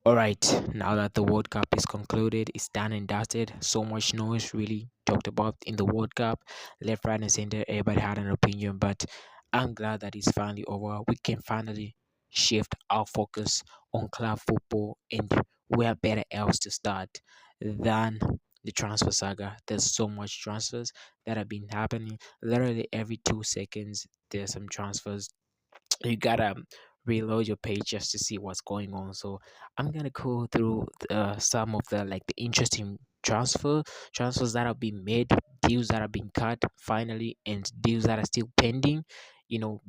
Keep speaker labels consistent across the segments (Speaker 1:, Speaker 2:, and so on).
Speaker 1: All right, now that the World Cup is concluded, it's done and dusted. So much noise really talked about in the World Cup, left, right, and center. Everybody had an opinion, but I'm glad that it's finally over. We can finally shift our focus on club football, and where better else to start than the transfer saga. There's so much transfers that have been happening. Literally every 2 seconds, there's some transfers. You gotta reload your page just to see what's going on. So I'm gonna go through some of the interesting transfers that have been made, deals that have been cut finally, and deals that are still pending.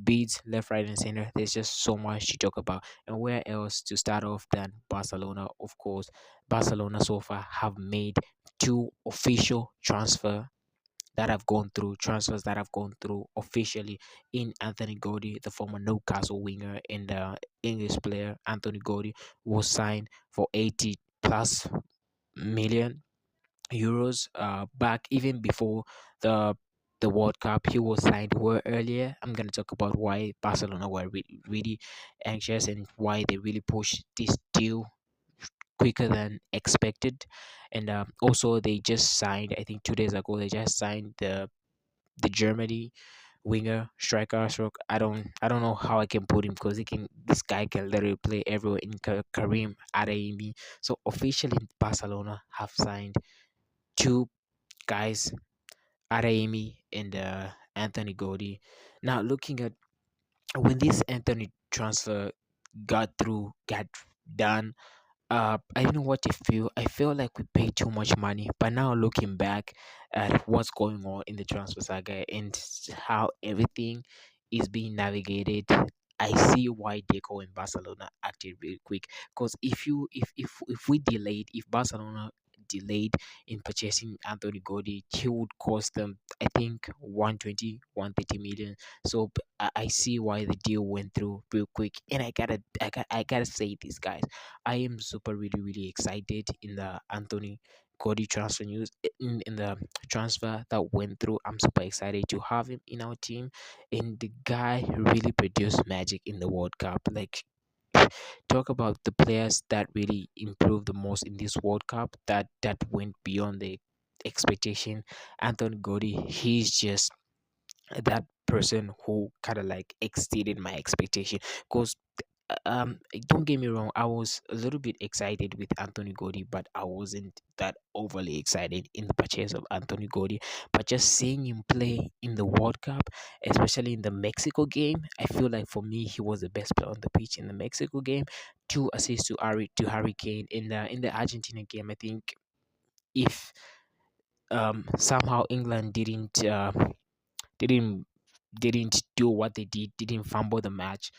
Speaker 1: Bids left, right, and center. There's just so much to talk about. And where else to start off than Barcelona? Of course, Barcelona so far have made two official transfers that have gone through officially in Anthony Gordie, the former Newcastle winger, and the English player Anthony Gordie was signed for 80 plus million euros back even before the the World Cup. He was signed well earlier. I'm gonna talk about why Barcelona were really anxious and why they really pushed this deal quicker than expected. And also they just signed, I think 2 days ago, they just signed the Germany winger, striker, stroke. I don't know how I can put him because this guy can literally play everywhere in Karim Adeyemi. So officially Barcelona have signed two guys, Adeyemi and Anthony Godi. Now looking at when this Anthony transfer got done, I don't know what to feel. I feel like we paid too much money, but now looking back at what's going on in the transfer saga and how everything is being navigated, I see why Deco and Barcelona acted really quick. Because if we delayed, if Barcelona delayed in purchasing Anthony Godi, he would cost them, I think, 120, 130 million. So I see why the deal went through real quick. And I gotta say this, guys. I am super really really excited in the Anthony Cody transfer news, in the transfer that went through. I'm super excited to have him in our team, and the guy really produced magic in the World Cup. Like, talk about the players that really improved the most in this World Cup, that went beyond the expectation. Anthony Cody, he's just that person who kind of like exceeded my expectation. Because don't get me wrong, I was a little bit excited with Anthony Godi, but I wasn't that overly excited in the purchase of Anthony Godi. But just seeing him play in the World Cup, especially in the Mexico game, I feel like for me he was the best player on the pitch in the Mexico game. Two assists to Harry Kane in the Argentina game. I think if somehow England didn't didn't do what they did, didn't fumble the match,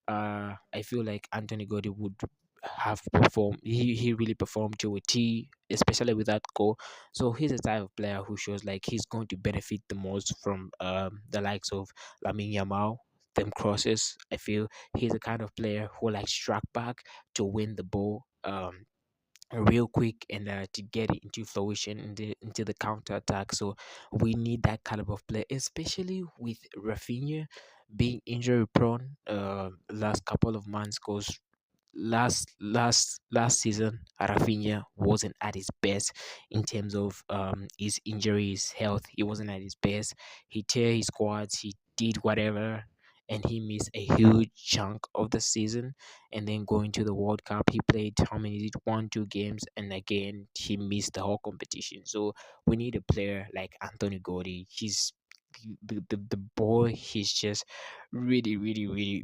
Speaker 1: I feel like Anthony Gordon would have performed. He really performed to a T, especially with that goal. So he's a type of player who shows like he's going to benefit the most from the likes of Lamine Yamal. Them crosses, I feel he's the kind of player who likes track back to win the ball. Real quick and to get it into fruition into the counter attack. So we need that caliber of player, especially with Rafinha being injury prone last couple of months. Because last season Rafinha wasn't at his best in terms of his injuries, health. He wasn't at his best. He tear his quads, he did whatever, and he missed a huge chunk of the season. And then going to the World Cup, he played how many? Did 1 2 games, and again he missed the whole competition. So we need a player like Anthony Godi. The boy. He's just really really really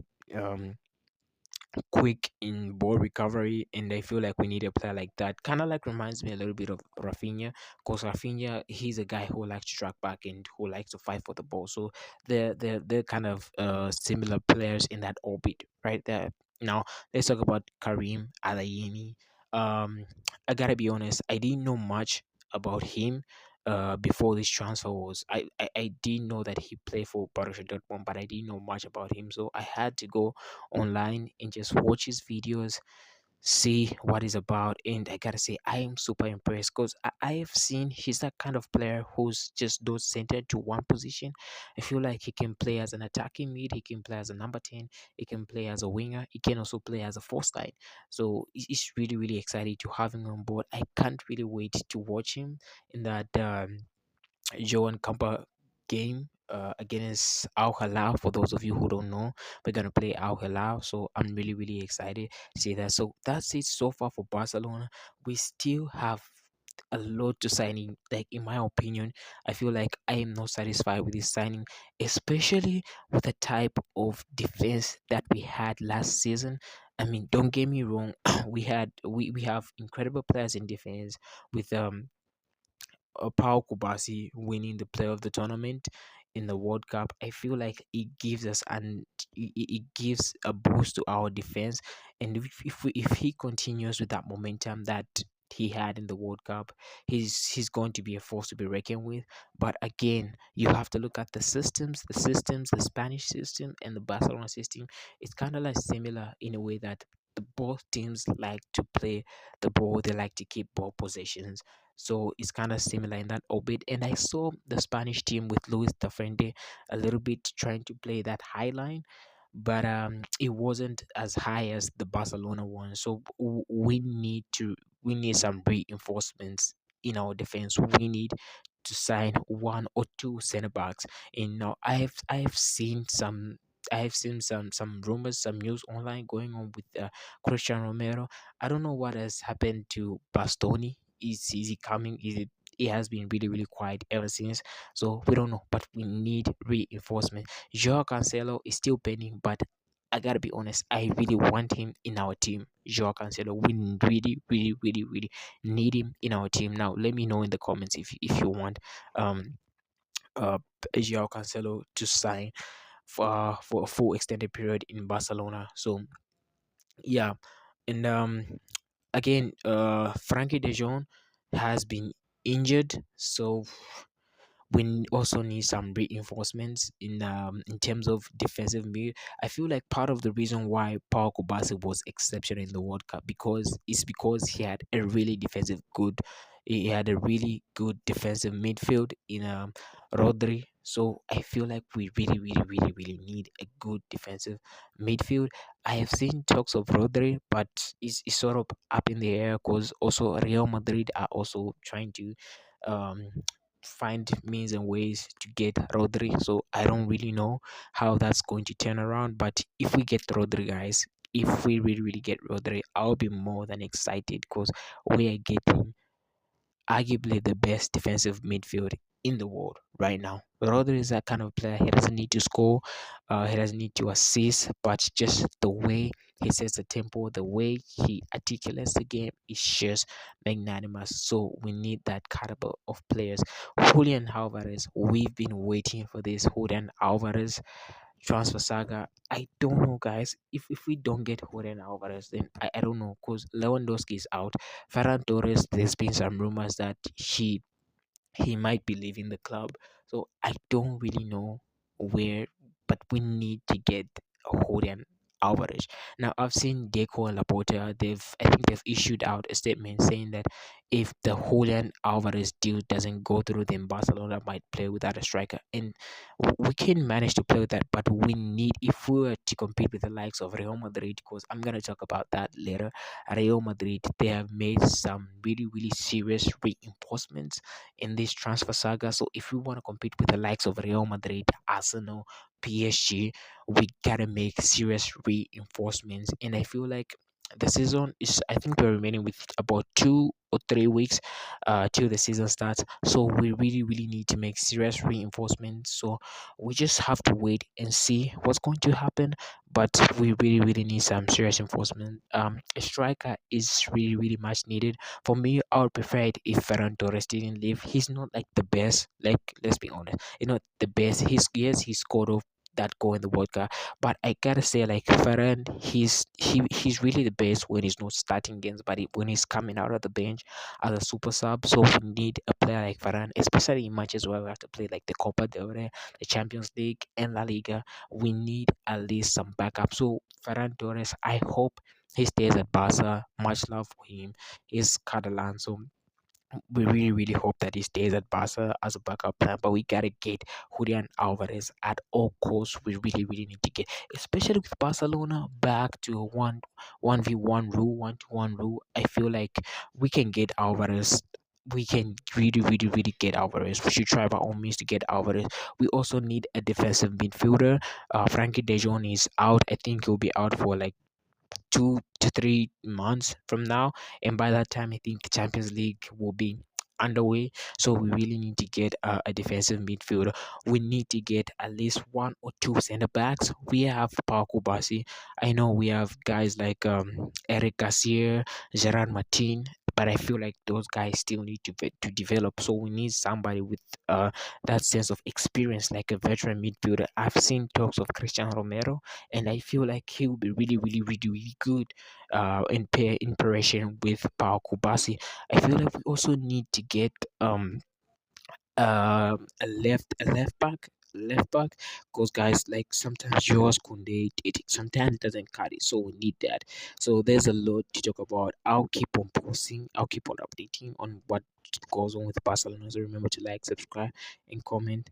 Speaker 1: quick in ball recovery, and I feel like we need a player like that. Kind of like reminds me a little bit of Rafinha, because Rafinha, he's a guy who likes to track back and who likes to fight for the ball. So they're kind of similar players in that orbit right there. Now let's talk about Karim Adeyemi. Um, I gotta be honest, I didn't know much about him. Before this transfer was, I didn't know that he played for Borussia Dortmund, but I didn't know much about him, so I had to go online and just watch his videos, see what he's about. And I gotta say, I am super impressed because I have seen he's that kind of player who's just those centered to one position. I feel like he can play as an attacking mid, he can play as a number 10, he can play as a winger, he can also play as a force line. So it's really, really exciting to have him on board. I can't really wait to watch him in that Joan Campa game against Al Hilal. For those of you who don't know, we're gonna play Al Hilal, so I'm really, really excited to see that. So that's it so far for Barcelona. We still have a lot to signing. Like in my opinion, I feel like I am not satisfied with this signing, especially with the type of defense that we had last season. I mean, don't get me wrong, we have incredible players in defense with Pau Kubasi winning the player of the tournament in the World Cup. I feel like it gives us it gives a boost to our defense. And if he continues with that momentum that he had in the World Cup, he's going to be a force to be reckoned with. But again, you have to look at the Spanish system and the Barcelona system. It's kind of like similar in a way that the both teams like to play the ball. They like to keep ball possessions, so it's kind of similar in that orbit. And I saw the Spanish team with Luis da Frente a little bit trying to play that high line, but it wasn't as high as the Barcelona one. So we need some reinforcements in our defense. We need to sign one or two center backs. And now I have seen some rumors, some news online going on with Christian Romero. I don't know what has happened to Bastoni. Is he coming? Is it? It has been really, really quiet ever since. So we don't know, but we need reinforcement. Joao Cancelo is still pending, but I gotta be honest, I really want him in our team. Joao Cancelo, we really, really, really, really need him in our team. Now, let me know in the comments if you want um uh Joao Cancelo to sign for a full extended period in Barcelona. So yeah, and again, Frankie De Jong has been injured, so we also need some reinforcements in terms of defensive mid. I feel like part of the reason why Paul Kobasi was exceptional in the World Cup because he had a really defensive good he had a really good defensive midfield in Rodri. So I feel like we really, really, really, really need a good defensive midfield. I have seen talks of Rodri, but it's sort of up in the air because also Real Madrid are also trying to um find means and ways to get Rodri. So I don't really know how that's going to turn around. But if we get Rodri, guys, if we really, really get Rodri, I'll be more than excited because we are getting arguably the best defensive midfield in the world right now. Rodri is that kind of player. He doesn't need to score, he doesn't need to assist, but just the way he sets the tempo, the way he articulates the game is just magnanimous. So we need that caliber of players. Julian Alvarez, we've been waiting for this Julian Alvarez transfer saga. I don't know, guys. If we don't get Julian Alvarez, then I don't know because Lewandowski is out. Ferran Torres, there's been some rumors that he might be leaving the club. So I don't really know where, but we need to get Julian Alvarez. Now I've seen Deco and Laporta. I think they've issued out a statement saying that if the Julian Alvarez deal doesn't go through, then Barcelona might play without a striker, and we can manage to play with that. But we need, if we were to compete with the likes of Real Madrid, because I'm gonna talk about that later. Real Madrid, they have made some really, really serious reinforcements in this transfer saga. So if we want to compete with the likes of Real Madrid, Arsenal, PSG, we gotta make serious reinforcements. And I feel like the season is, I think we're remaining with about 2 or 3 weeks till the season starts. So we really, really need to make serious reinforcements. So we just have to wait and see what's going to happen. But we really, really need some serious enforcement. A striker is really, really much needed. For me, I would prefer it if Ferran Torres didn't leave. He's not like the best. Like, let's be honest, he's not the best. He scored off that goal in the World Cup, but I gotta say, like Ferran, he's really the best when he's not starting games, but when he's coming out of the bench as a super sub. So we need a player like Ferran, especially in matches where we have to play like the Copa del Rey, the Champions League, and La Liga. We need at least some backup. So Ferran Torres, I hope he stays at Barca. Much love for him. He's Catalan, so we really, really hope that he stays at Barca as a backup plan. But we gotta get Julian Alvarez at all costs. We really, really need to get, especially with Barcelona back to a one v one rule, 1-1 rule. I feel like we can get Alvarez. We can really, really, really get Alvarez. We should try by all means to get Alvarez. We also need a defensive midfielder. Frankie De Jong is out. I think he'll be out for like 2 to 3 months from now, and by that time I think the Champions League will be underway. So we really need to get a defensive midfielder. We need to get at least one or two center backs. We have Paco Bassi. I know we have guys like Eric Garcia, Gerard Martin, but I feel like those guys still need to develop. So we need somebody with that sense of experience, like a veteran midfielder. I've seen talks of Cristiano Romero, and I feel like he will be really, really, really, really good in pairation with Pau Kubasi. I feel like we also need to get a left back because guys like sometimes yours Kunde it sometimes doesn't cut it, so we need that. So there's a lot to talk about. I'll keep on posting, I'll keep on updating on what goes on with Barcelona. So remember to like, subscribe, and comment.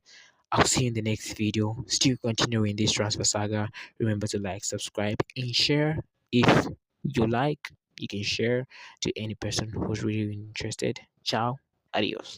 Speaker 1: I'll see you in the next video. Still continuing this transfer saga. Remember to like, subscribe, and share. If you like, you can share to any person who's really interested. Ciao. Adios.